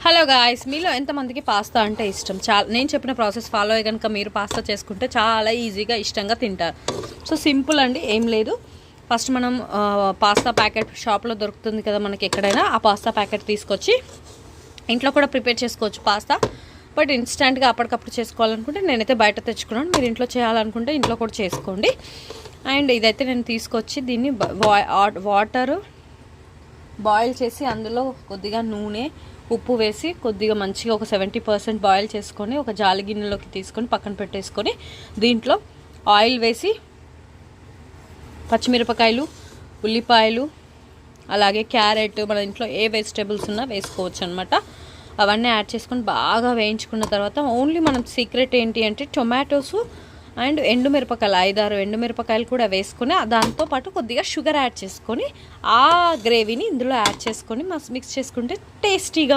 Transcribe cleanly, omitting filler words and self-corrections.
Hello guys, మీలో ఎంతమందికి pasta అంటే ఇష్టం? నేను చెప్పిన ప్రాసెస్ ఫాలో అయ్యి కనుక మీరు పాస్తా చేసుకుంటే చాలా ఈజీగా ఇష్టంగా తింటారు. సో సింపుల్ అండి, ఏం లేదు. ఫస్ట్ మనం పాస్తా ప్యాకెట్ షాప్లో దొరుకుతుంది కదా మనకి ఎక్కడైనా, ఆ పాస్తా ప్యాకెట్ తీసుకొచ్చి ఇంట్లో కూడా ప్రిపేర్ చేసుకోవచ్చు పాస్తా. బట్ ఇన్స్టెంట్గా అప్పటికప్పుడు చేసుకోవాలనుకుంటే నేనైతే బయట తెచ్చుకున్నాను. మీరు ఇంట్లో చేయాలనుకుంటే ఇంట్లో కూడా చేసుకోండి. అండ్ ఇదైతే నేను తీసుకొచ్చి దీన్ని వాటర్ బాయిల్ చేసి అందులో కొద్దిగా నూనె, ఉప్పు వేసి కొద్దిగా మంచిగా ఒక 70% బాయిల్ చేసుకొని ఒక జాలి గిన్నెలోకి తీసుకొని పక్కన పెట్టేసుకొని దీంట్లో ఆయిల్ వేసి పచ్చిమిరపకాయలు, ఉల్లిపాయలు, అలాగే క్యారెట్, మన ఇంట్లో ఏ వెజిటేబుల్స్ ఉన్నా వేసుకోవచ్చు అనమాట. అవన్నీ యాడ్ చేసుకొని బాగా వేయించుకున్న తర్వాత ఓన్లీ మనం సీక్రెట్ ఏంటి అంటే టొమాటోస్ అండ్ ఎండుమిరపకాయలు 5-6 ఎండుమిరపకాయలు కూడా వేసుకొని దాంతోపాటు కొద్దిగా షుగర్ యాడ్ చేసుకొని ఆ గ్రేవీని ఇందులో యాడ్ చేసుకొని మిక్స్ చేసుకుంటే టేస్టీగా